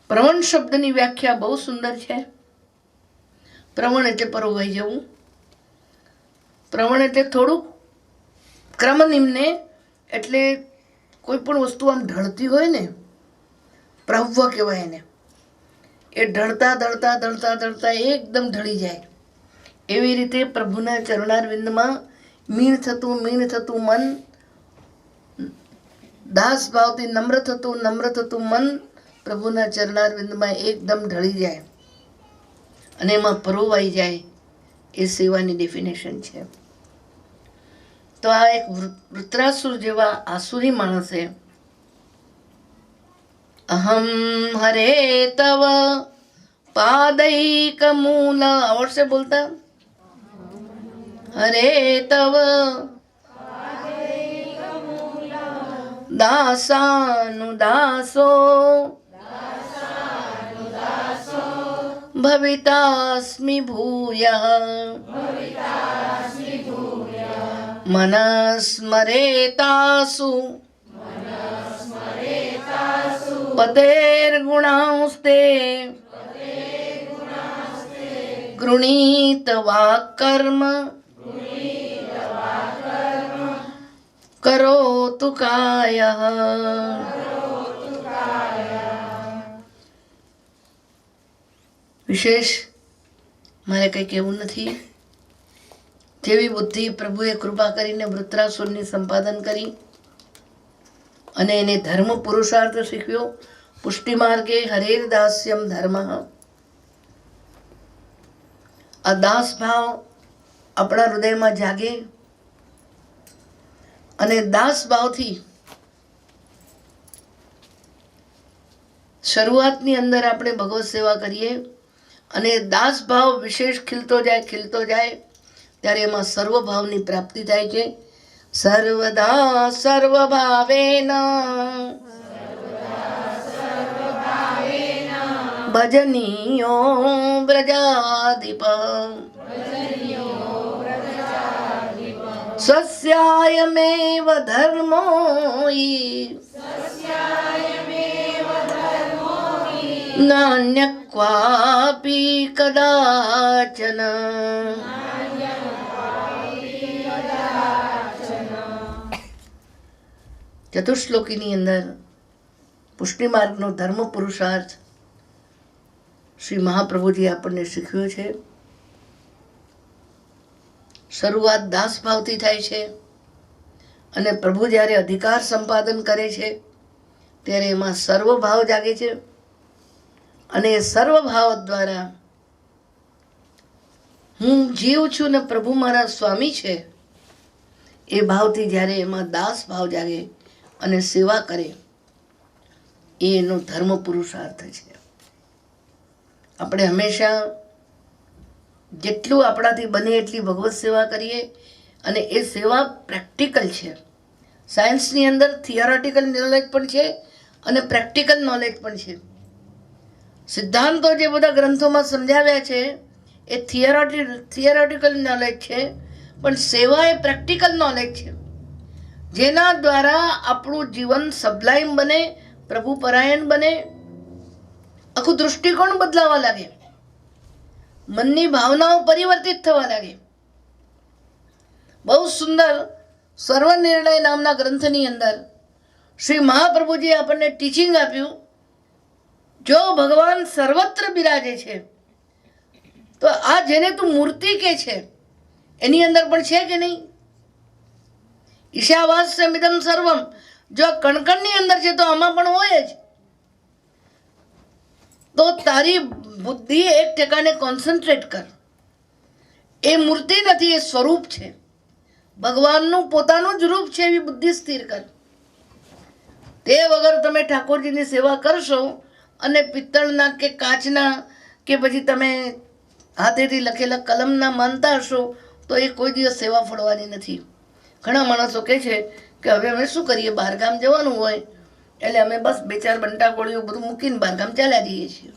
પ્રવણ શબ્દની વ્યાખ્યા બહુ સુંદર છે. પ્રવણ એટલે પરોવાઈ જવું. પ્રવણ એટલે થોડુંક ક્રમ નિમ્ને, એટલે કોઈ પણ વસ્તુ આમ ઢળતી હોય ને, પ્રહ્વ કહેવાય એને. એ ઢળતા ઢળતા ઢળતા ઢળતા એકદમ ઢળી જાય. એવી રીતે પ્રભુના ચરણારવિંદમાં મીણ થતું મન, દાસ ભાવથી નમ્ર થતું મન પ્રભુના ચરણારવિંદમાં એકદમ ઢળી જાય અને એમાં પરોવાઈ જાય. એ સેવાની ડેફિનેશન છે. તો આ એક વૃત્રાસુર જેવા આસુરી માણસે અહમ હરે તવ પાદૈક મૂલ, આવડશે બોલતા? હરે તવ દાસાનુદાસો ભવિતાસ્મિ ભૂયઃ મનસ્મરેતાસુ પતેર્ગુણાંસ્તે ગૃણીત વાક્કર્મ કરોતુ કાયઃ. વિશેષ મારે કંઈ કહેવું નથી. જેવી બુદ્ધિ પ્રભુએ કૃપા કરીને વૃત્રાસુરની સંપાદન કરી અને એને ધર્મ પુરુષાર્થ શીખ્યો. પુષ્ટિ માર્ગે હરેર દાસ્યમ ધર્મ. આ દાસ ભાવ આપણા હૃદયમાં જાગે અને દાસ ભાવથી શરૂઆતની અંદર આપણે ભગવત સેવા કરીએ અને દાસ ભાવ વિશેષ ખીલતો જાય ત્યારે એમાં સર્વભાવની પ્રાપ્તિ થાય છે. સર્વદા સર્વભાવેન ભજનીયો વ્રજાધિપ સ્વસ્યાયમેવ ધર્મો નાન્ય ક્વાપી કદાચન. ચતુશ્લોકીની અંદર પુષ્ટિ માર્ગનો ધર્મ પુરુષાર્થ શ્રી મહાપ્રભુજી આપણને શીખ્યો છે. શરૂઆત દાસ ભાવથી થાય છે અને પ્રભુ જ્યારે અધિકાર સંપાદન કરે છે ત્યારે એમાં સર્વભાવ જાગે છે અને એ સર્વભાવ દ્વારા હું જીવ છું ને પ્રભુ મારા સ્વામી છે એ ભાવથી જ્યારે એમાં દાસ ભાવ જાગે અને સેવા કરે એ એનો ધર્મ પુરુષાર્થ છે. આપણે હંમેશા જેટલું આપણાથી બને એટલી ભગવત સેવા કરીએ અને એ સેવા પ્રેક્ટિકલ છે. સાયન્સની અંદર થિયોરેટિકલ નોલેજ પણ છે અને પ્રેક્ટિકલ નોલેજ પણ છે. સિદ્ધાંતો જે બધા ગ્રંથોમાં સમજાવ્યા છે એ થિયોરેટિકલ નોલેજ છે, પણ સેવા એ પ્રેક્ટિકલ નોલેજ છે જેના દ્વારા આપણું જીવન સબ્લાઇમ બને, પ્રભુ પરાયણ બને, આખું દૃષ્ટિકોણ બદલાવા લાગે, મનની ભાવનાઓ પરિવર્તિત થવા લાગે. બહુ સુંદર સર્વનિર્ણય નામના ગ્રંથની અંદર શ્રી મહાપ્રભુજીએ આપણને ટીચિંગ આપ્યું. જો ભગવાન સર્વત્ર બિરાજે છે તો આ જેને તું મૂર્તિ કે છે એની અંદર પણ છે કે નહીં? ઈશાવાસ્યમિદમ સર્વમ, જો કણકણની અંદર છે તો આમાં પણ હોય જ. તો તારી બુદ્ધિ એક ઠેકાને કોન્સન્ટ્રેટ કર. એ મૂર્તિ નથી, એ સ્વરૂપ છે, ભગવાનનું પોતાનું જ રૂપ છે, એવી બુદ્ધિ સ્થિર કર. તે વગર તમે ઠાકોરજીની સેવા કરશો અને પિત્તળના કે કાચના કે પછી તમે હાથેથી લખેલા કલમના માનતા હશો તો એ કોઈ દિવસ સેવા ફળવાની નથી. ઘણા માણસો કહે છે કે હવે અમે શું કરીએ, બહારગામ જવાનું હોય એટલે અમે બસ 2-4 બંટા ગોળીઓ બધું મૂકીને બહારગામ ચાલ્યા જઈએ છીએ.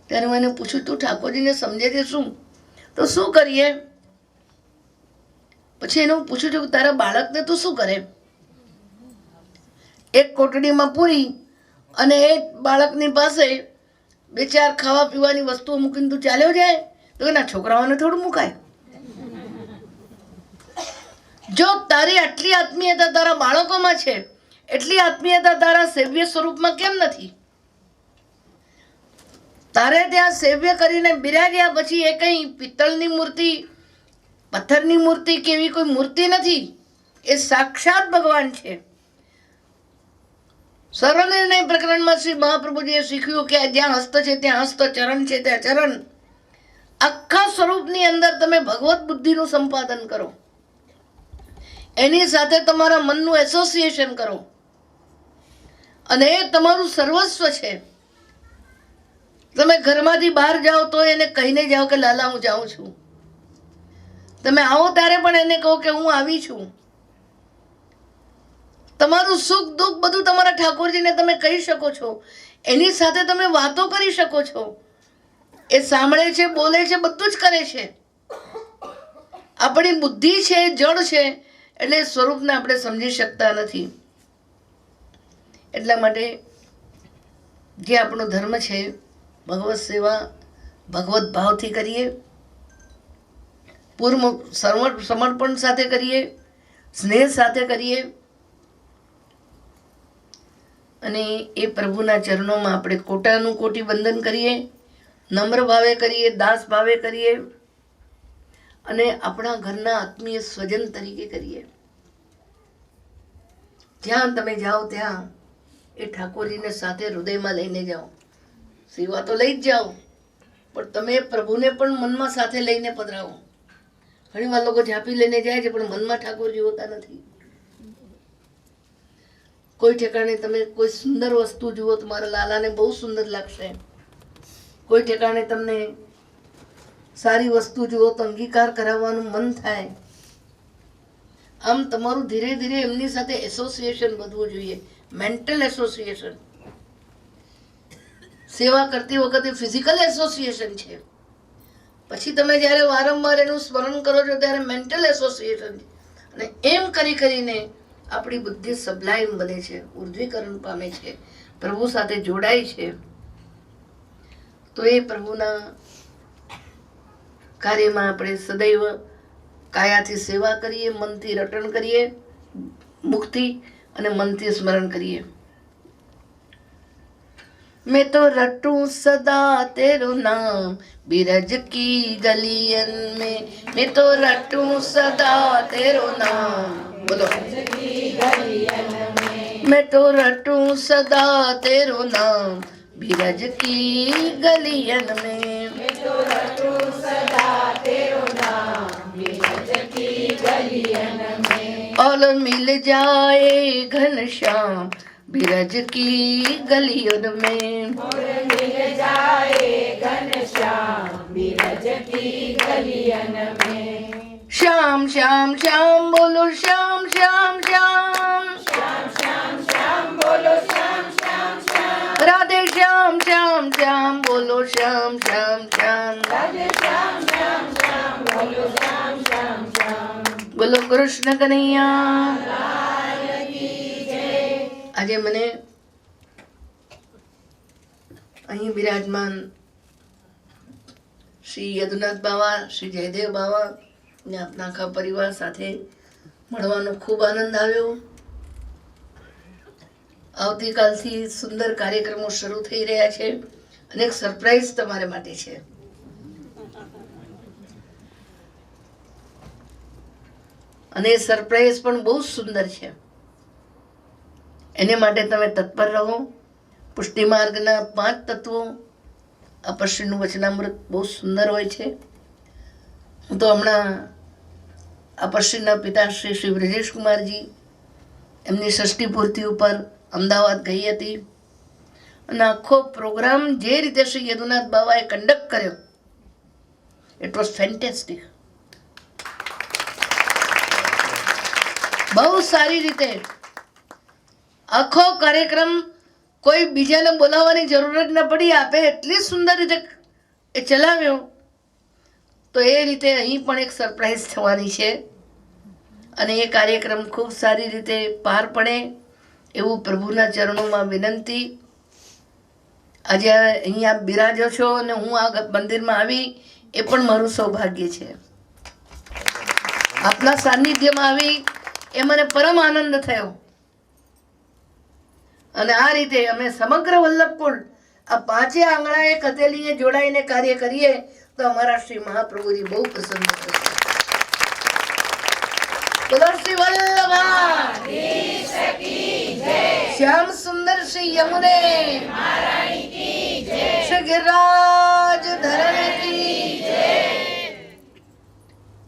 ત્યારે હું એને પૂછ્યું, તું ઠાકોરજીને સમજે છે શું? તો શું કરીએ? પછી એને હું પૂછું છું કે તારા બાળકને તું શું કરે? એક કોટડીમાં પૂરી અને એ બાળકની પાસે બે ચાર ખાવા પીવાની વસ્તુઓ મૂકીને તું ચાલ્યો જાય તો એના છોકરાઓને થોડું મુકાય. જો તારી આટલી આત્મીયતા તારા બાળકોમાં છે, એટલી આત્મીયતા તારા સેવ્ય સ્વરૂપમાં કેમ નથી? તારે ત્યાં સેવ્ય કરીને બિરાજ્યા પછી એ કઈ પિત્તળની મૂર્તિ, પથ્થરની મૂર્તિ કે એવી કોઈ મૂર્તિ નથી. એ સાક્ષાત ભગવાન છે. સર્વનિર્ણય પ્રકરણમાં શ્રી મહાપ્રભુજીએ શીખ્યું કે જ્યાં હસ્ત છે ત્યાં હસ્ત, ચરણ છે ત્યાં ચરણ. આખા સ્વરૂપની અંદર તમે ભગવત બુદ્ધિનું સંપાદન કરો, એની સાથે તમારા મનનું એસોસિએશન કરો, અને એ તમારું સર્વસ્વ છે. તમે ઘરમાંથી બહાર જાઓ તો એને કહીને જાઓ કે લાલા હું જાઉં છું. તમે આવો ત્યારે પણ એને કહો કે હું આવી છું. તમારું સુખ દુઃખ બધું તમારા ઠાકોરજીને તમે કહી શકો છો. એની સાથે તમે વાતો કરી શકો છો. એ સાંભળે છે, બોલે છે, બધું જ કરે છે. આપણી બુદ્ધિ છે જડ છે, એટલે સ્વરૂપને આપણે સમજી શકતા નથી. એટલા માટે જે આપણો ધર્મ છે, ભગવત સેવા ભગવત ભાવથી કરીએ, પૂર્ણ સમર્પણ સાથે કરીએ, સ્નેહ સાથે કરીએ, અને એ પ્રભુના ચરણોમાં આપણે કોટાનું કોટી વંદન કરીએ, નમ્ર ભાવે કરીએ, દાસ ભાવે કરીએ, અને આપણા ઘરના આત્મીય સ્વજન તરીકે કરીએ. જ્યાં તમે જાઓ ત્યાં એ ઠાકોરજીને સાથે હૃદયમાં લઈને જાઓ. સેવા તો લઈ જ જાઓ, પણ તમે પ્રભુને પણ મનમાં સાથે લઈને પધરાવો. ઘણી વાર લોકો ઝાંપી લઈને જાય છે પણ મનમાં ઠાકોરજી હોતા નથી. કોઈ ઠેકાણે તમે કોઈ સુંદર વસ્તુ જુઓ, તમારા લાલાને બહુ સુંદર લાગશે. કોઈ ઠેકાણે તમને સારી વસ્તુ જુઓ તો અંગીકાર કરાવવાનું મન થાય. આમ તમારું ધીરે ધીરે એમની સાથે એસોસિએશન વધવું જોઈએ, મેન્ટલ એસોસિએશન. સેવા કરતી વખતે ફિઝિકલ એસોસિએશન છે, પછી તમે જ્યારે વારંવાર એનું સ્મરણ કરો છો ત્યારે મેન્ટલ એસોસિએશન છે. અને એમ કરી કરીને આપણી બુદ્ધિ સબ્લાઇમ બને છે, ઉર્ધ્વીકરણ પામે છે, પ્રભુ સાથે જોડાય છે. તો એ પ્રભુના કાર્યમાં આપણે સદૈવ કાયાથી સેવા કરીએ, મનથી રટણ કરીએ, મુખથી અને મનથી સ્મરણ કરીએ. मैं तो रटूं सदा तेरो नाम बिरज की गलियन में, मैं तो रटूं सदा तेरो नाम, बोलो, मैं तो रटूं सदा तेरो नाम बिरज की गलियन में, मैं तो रटूं सदा तेरो नाम बिरज की गलियन में, और मिल जाए घनश्याम बिरज की गलियों में, और मिल जाए घनश्याम बिरज की गलियन में. श्याम श्याम श्याम बोलो श्याम श्याम श्याम, श्याम श्याम श्याम बोलो श्याम श्याम श्याम, राधे श्याम श्याम श्याम बोलो श्याम श्याम श्याम, राधे श्याम श्याम श्याम बोलो श्याम श्याम श्याम. बोलो कृष्ण कन्हैया. આજે મને અહીં બિરાજમાન શ્રી યદુનાથ બાવા, શ્રી જયદેવ બાવા ને આપના આખા પરિવાર સાથે મળવાનો ખૂબ આનંદ આવ્યો. આવતીકાલથી સુંદર કાર્યક્રમો શરૂ થઈ રહ્યા છે અને એક સરપ્રાઈઝ તમારા માટે છે. અને એ સરપ્રાઈઝ પણ બહુ સુંદર છે. એને માટે તમે તત્પર રહો. પુષ્ટિ માર્ગના 5 તત્વો, આ પશ્ચિમનું વચનામૃત બહુ સુંદર હોય છે. હું તો હમણાં આ પશ્ચિમના પિતાશ્રી શ્રી બ્રજેશ કુમારજી એમની ષષ્ઠી પૂર્તિ ઉપર અમદાવાદ ગઈ હતી, અને આખો પ્રોગ્રામ જે રીતે શ્રી યદુનાથ બાવાએ કન્ડક્ટ કર્યો, ઇટ વોઝ ફેન્ટેસ્ટિક. બહુ સારી રીતે આખો કાર્યક્રમ કોઈ બીજાને બોલાવવાની જરૂર જ ન પડી, આપે એટલી સુંદર રીતે એ ચલાવ્યો. તો એ રીતે અહીં પણ એક સરપ્રાઈઝ થવાની છે, અને એ કાર્યક્રમ ખૂબ સારી રીતે પાર પડે એવું પ્રભુના ચરણોમાં વિનંતી. આજે અહીંયા બિરાજો છો અને હું આ મંદિરમાં આવી એ પણ મારું સૌભાગ્ય છે. આપના સાનિધ્યમાં આવી એ મને પરમ આનંદ થયો. અને આ રીતે અમે સમગ્ર વલ્લભકુળ આ પાંચે આંગણાએ કથેલીએ જોડાઈને કાર્ય કરીએ તો અમારા શ્રી મહાપ્રભુજી બહુ પ્રસન્ન થશે. બોલો શ્રી વલ્લભાધીશ કી જય. શ્યામ સુંદર શ્રી યમુને શ્રી गिरिराज धरण की